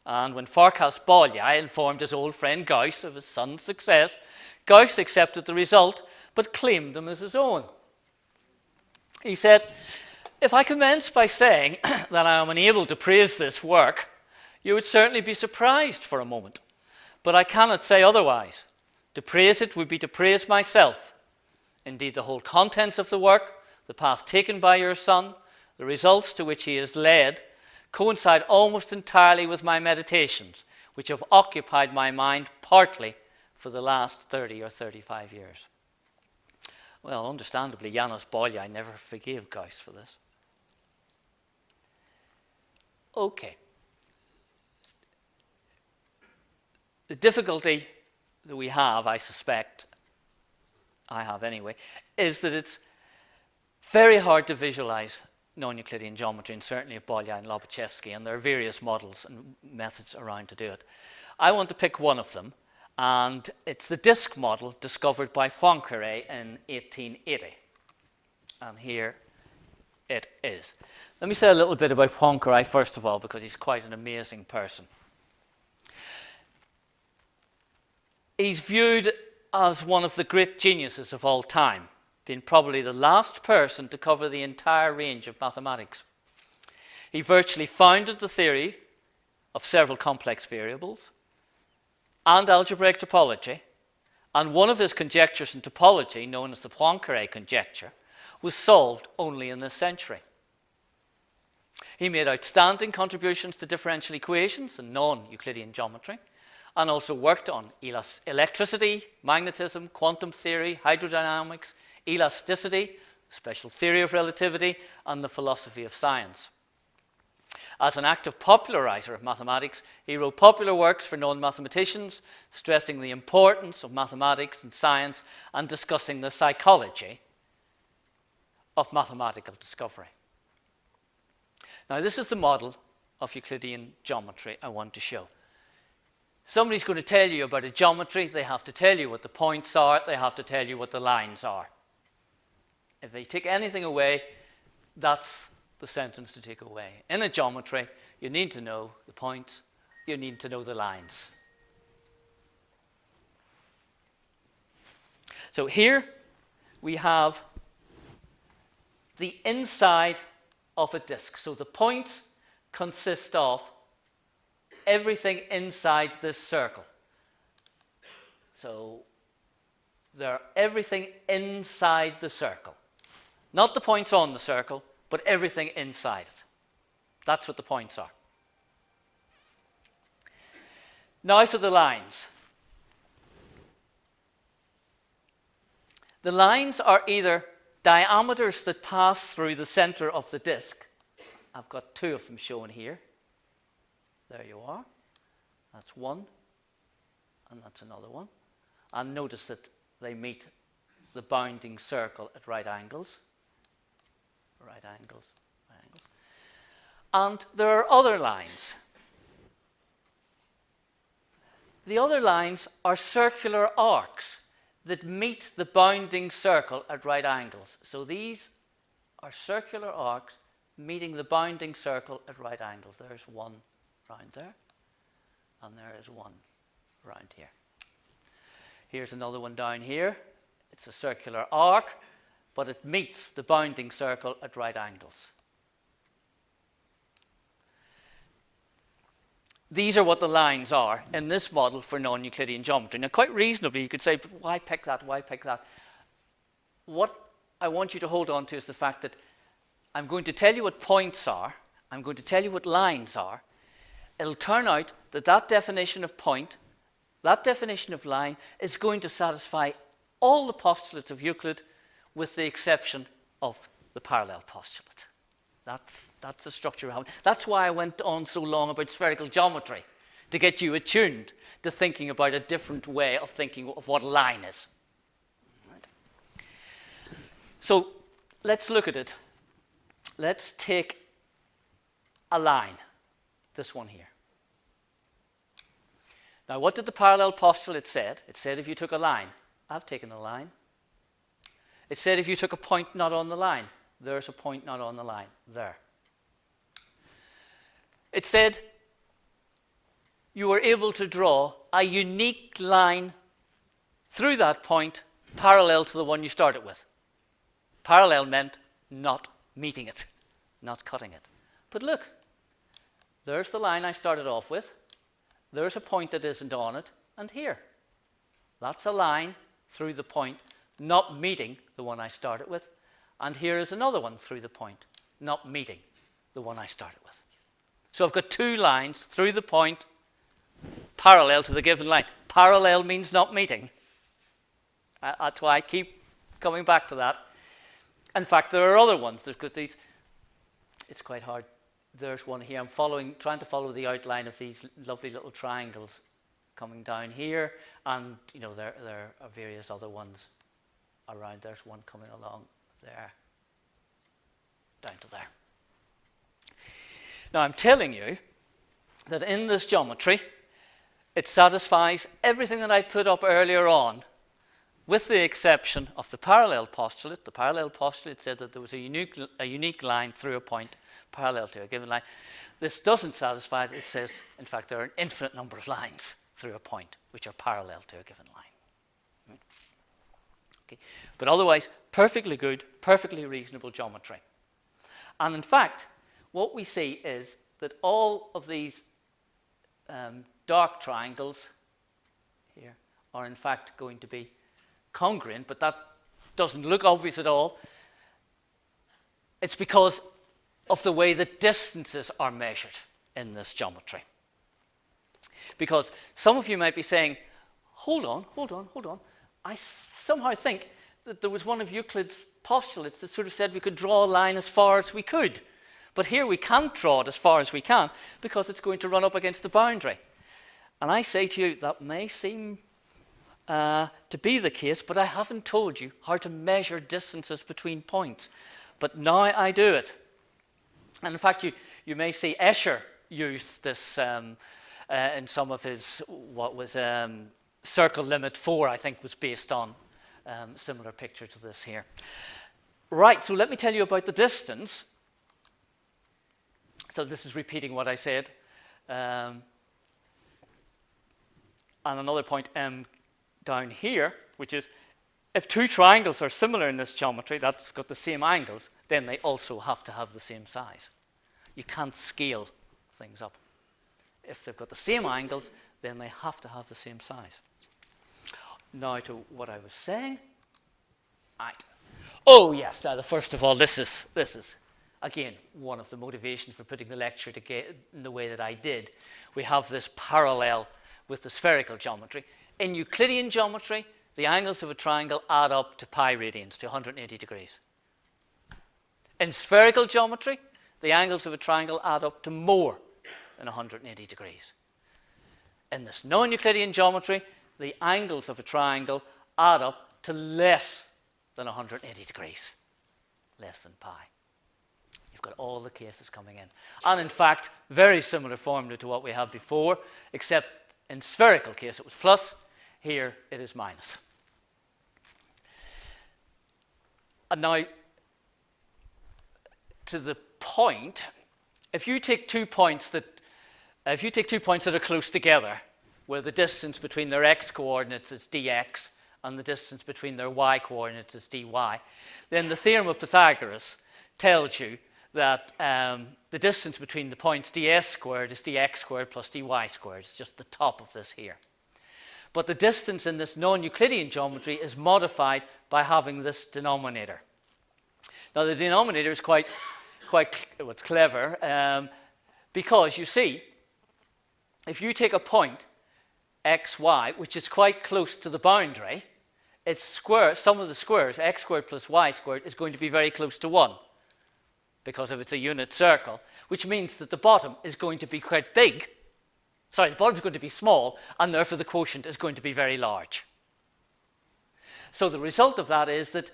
S1: and when Farkas Bolyai informed his old friend Gauss of his son's success, Gauss accepted the result, but claimed them as his own. He said, "If I commence by saying that I am unable to praise this work, you would certainly be surprised for a moment. But I cannot say otherwise. To praise it would be to praise myself. Indeed, the whole contents of the work, the path taken by your son, the results to which he is led, coincide almost entirely with my meditations, which have occupied my mind partly for the last 30 or 35 years. Well, understandably, Janos Bolyai never forgave Gauss for this. Okay. The difficulty that we have, I suspect, I have anyway, is that it's very hard to visualize non-Euclidean geometry, and certainly of Bolyai and Lobachevsky, and there are various models and methods around to do it. I want to pick one of them, and it's the disk model discovered by POINCARÉ in 1880. And here it is. Let me say a little bit about POINCARÉ first of all, because he's quite an amazing person. He's viewed as one of the great geniuses of all time, being probably the last person to cover the entire range of mathematics. He virtually founded the theory of several complex variables and algebraic topology, and one of his conjectures in topology, known as the POINCARÉ conjecture, was solved only in this century. He made outstanding contributions to differential equations and non-Euclidean geometry, and also worked on electricity, magnetism, quantum theory, hydrodynamics, elasticity, special theory of relativity, and the philosophy of science. As an active popularizer of mathematics, he wrote popular works for non-mathematicians, stressing the importance of mathematics and science and discussing the psychology of mathematical discovery. Now, this is the model of Euclidean geometry I want to show. Somebody's going to tell you about a geometry, they have to tell you what the points are, they have to tell you what the lines are. If they take anything away, that's the sentence to take away. In a geometry, you need to know the points, you need to know the lines. So here we have the inside of a disk. So the points consist of everything inside this circle. So they're everything inside the circle. Not the points on the circle, but everything inside it. That's what the points are. Now for the lines. The lines are either diameters that pass through the center of the disk. I've got two of them shown here. There you are. That's one, and that's another one. And notice that they meet the bounding circle at right angles. Right angles, right angles. And there are other lines. The other lines are circular arcs that meet the bounding circle at right angles. So these are circular arcs meeting the bounding circle at right angles. There's one round there, and there is one round here. Here's another one down here. It's a circular arc, but it meets the bounding circle at right angles. These are what the lines are in this model for non-Euclidean geometry. Now, quite reasonably, you could say, but why pick that? Why pick that? What I want you to hold on to is the fact that I'm going to tell you what points are. I'm going to tell you what lines are. It'll turn out that that definition of point, that definition of line, is going to satisfy all the postulates of Euclid with the exception of the parallel postulate. That's the structure of it. That's why I went on so long about spherical geometry, to get you attuned to thinking about a different way of thinking of what a line is. Right. So let's look at it. Let's take a line, this one here. Now, what did the parallel postulate say? It said if you took a line, I've taken a line. It said if you took a point not on the line, there's a point not on the line, there. It said you were able to draw a unique line through that point parallel to the one you started with. Parallel meant not meeting it, not cutting it. But look, there's the line I started off with. There's a point that isn't on it, and here. That's a line through the point not meeting the one I started with. And here is another one through the point, not meeting the one I started with. So I've got two lines through the point parallel to the given line. Parallel means not meeting. That's why I keep coming back to that. In fact, there are other ones. There's got these. It's quite hard. There's one here. I'm trying to follow the outline of these lovely little triangles coming down here. And, you know, there are various other ones around. There's one coming along there, down to there. Now, I'm telling you that in this geometry, it satisfies everything that I put up earlier on, with the exception of the parallel postulate. The parallel postulate said that there was a unique line through a point parallel to a given line. This doesn't satisfy it. It says, in fact, there are an infinite number of lines through a point which are parallel to a given line. Right? Okay. But otherwise, perfectly good, perfectly reasonable geometry. And in fact, what we see is that all of these dark triangles here are in fact going to be congruent, but that doesn't look obvious at all. It's because of the way the distances are measured in this geometry. Because some of you might be saying, hold on. I somehow think that there was one of Euclid's postulates that sort of said we could draw a line as far as we could. But here we can't draw it as far as we can because it's going to run up against the boundary. And I say to you, that may seem to be the case, but I haven't told you how to measure distances between points. But now I do it. And in fact, you may see Escher used this in some of his, what was Circle Limit 4, I think, was based on a similar picture to this here. Right, so let me tell you about the distance So this is repeating what I said. And another point down here, which is if two triangles are similar in this geometry, that's got the same angles, then they also have to have the same size. You can't scale things up. If they've got the same angles, then they have to have the same size. Now to what I was saying. Right. Oh yes, now first of all, this is again one of the motivations for putting the lecture together in the way that I did. We have this parallel with the spherical geometry. In Euclidean geometry, the angles of a triangle add up to pi radians, to 180 degrees. In spherical geometry, the angles of a triangle add up to more than 180 degrees. In this non-Euclidean geometry, the angles of a triangle add up to less than 180 degrees, less than pi. You've got all the cases coming in. And in fact, very similar formula to what we had before, except in spherical case it was plus, here it is minus. And now, to the point, if you take 2 points that are close together, where the distance between their x coordinates is dx and the distance between their y coordinates is dy, then the theorem of Pythagoras tells you that the distance between the points ds squared is dx squared plus dy squared. It's just the top of this here. But the distance in this non-Euclidean geometry is modified by having this denominator. Now the denominator is quite clever because you see, if you take a point x, y, which is quite close to the boundary, its square, sum of the squares, x squared plus y squared, is going to be very close to 1 because if it's a unit circle, which means that the bottom is going to be quite big. Sorry, the bottom is going to be small, and therefore the quotient is going to be very large. So the result of that is that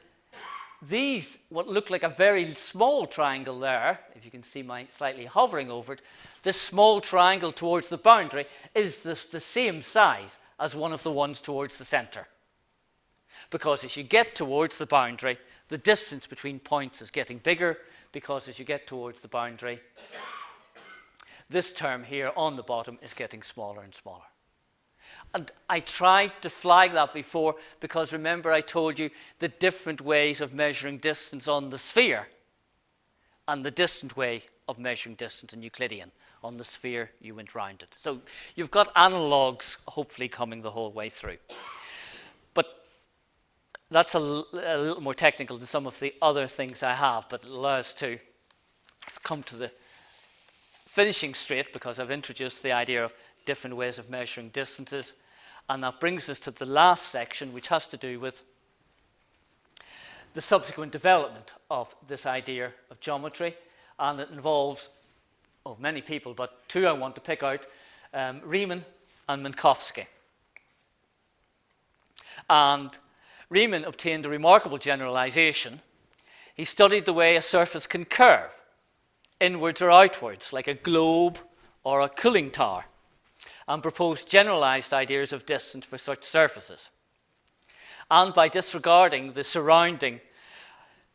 S1: these, what look like a very small triangle there, if you can see my slightly hovering over it, this small triangle towards the boundary is the same size as one of the ones towards the center. Because as you get towards the boundary, the distance between points is getting bigger, because as you get towards the boundary, this term here on the bottom is getting smaller and smaller. And I tried to flag that before because remember I told you the different ways of measuring distance on the sphere and the distant way of measuring distance in Euclidean. On the sphere, you went round it. So you've got analogues hopefully coming the whole way through. But that's a little more technical than some of the other things I have, but it allows us to come to the finishing straight because I've introduced the idea of different ways of measuring distances, and that brings us to the last section, which has to do with the subsequent development of this idea of geometry, and it involves many people, but two I want to pick out, Riemann and Minkowski. And Riemann obtained a remarkable generalization. He studied the way a surface can curve, inwards or outwards, like a globe or a cooling tower, and proposed generalized ideas of distance for such surfaces. And by disregarding the surrounding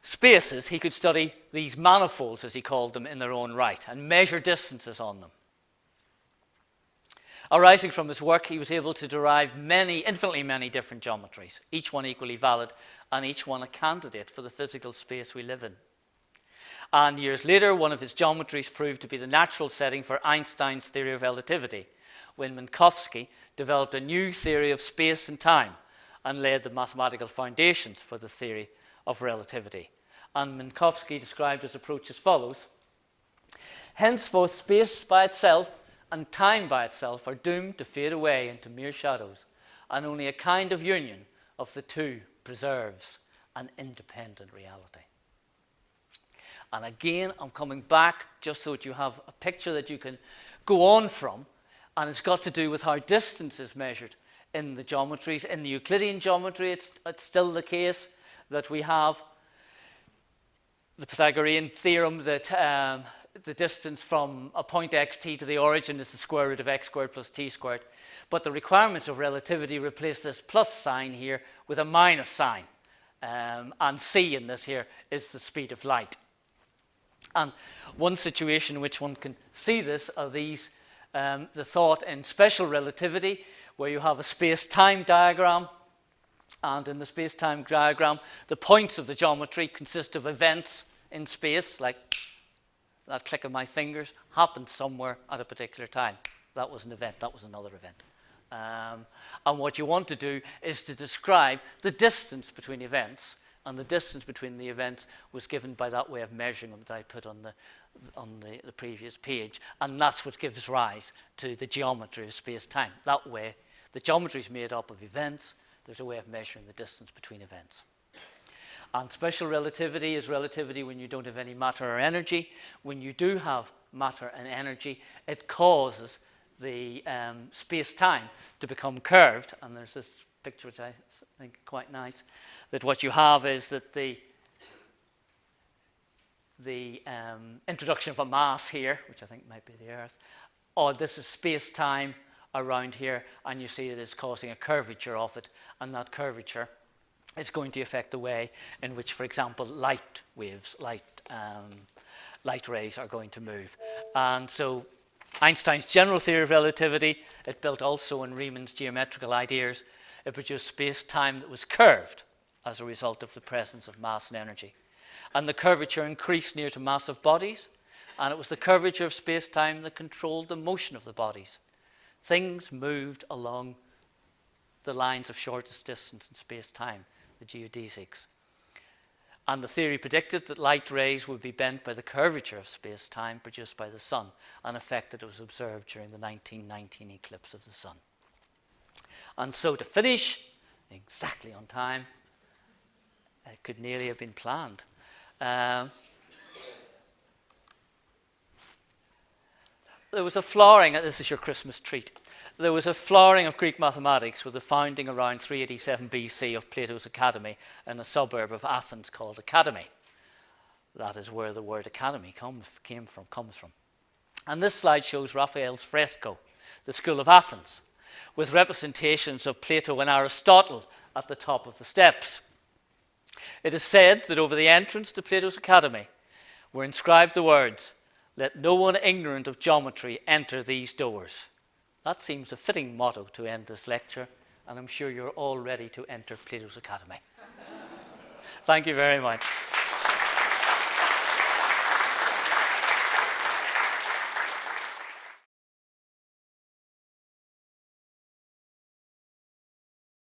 S1: spaces, he could study these manifolds, as he called them, in their own right, and measure distances on them. Arising from his work, he was able to derive infinitely many different geometries, each one equally valid, and each one a candidate for the physical space we live in. And years later, one of his geometries proved to be the natural setting for Einstein's theory of relativity, when Minkowski developed a new theory of space and time and laid the mathematical foundations for the theory of relativity. And Minkowski described his approach as follows: hence both space by itself and time by itself are doomed to fade away into mere shadows, and only a kind of union of the two preserves an independent reality. And again, I'm coming back just so that you have a picture that you can go on from, and it's got to do with how distance is measured in the geometries. In the Euclidean geometry, it's still the case that we have the Pythagorean theorem that the distance from a point xt to the origin is the square root of x squared plus t squared. But the requirements of relativity replace this plus sign here with a minus sign. And c in this here is the speed of light. And one situation in which one can see this are these, the thought in special relativity, where you have a space-time diagram. And in the space-time diagram, the points of the geometry consist of events in space, like that click of my fingers happened somewhere at a particular time. That was an event, that was another event. And what you want to do is to describe the distance between events, and the distance between the events was given by that way of measuring them that I put on the previous page, and that's what gives rise to the geometry of space-time. That way, the geometry is made up of events. There's a way of measuring the distance between events. And special relativity is relativity when you don't have any matter or energy. When you do have matter and energy, it causes the space-time to become curved. And there's this picture which I think quite nice, that what you have is that the introduction of a mass here, which I think might be the Earth, or this is space-time around here, and you see it is causing a curvature of it, and that curvature is going to affect the way in which, for example, light waves, light rays are going to move. And so Einstein's general theory of relativity, it built also on Raymond's geometrical ideas. It produced space-time that was curved as a result of the presence of mass and energy. And the curvature increased near to massive bodies, and it was the curvature of space-time that controlled the motion of the bodies. Things moved along the lines of shortest distance in space-time, the geodesics. And the theory predicted that light rays would be bent by the curvature of space-time produced by the sun, an effect that was observed during the 1919 eclipse of the sun. And so to finish, exactly on time, it could nearly have been planned. There was a flowering, this is your Christmas treat, there was a flowering of Greek mathematics with the founding around 387 BC of Plato's Academy in a suburb of Athens called Academy. That is where the word academy comes from. And this slide shows Raphael's fresco, the School of Athens, with representations of Plato and Aristotle at the top of the steps. It is said that over the entrance to Plato's Academy were inscribed the words, "Let no one ignorant of geometry enter these doors." That seems a fitting motto to end this lecture, and I'm sure you're all ready to enter Plato's Academy. Thank you very much.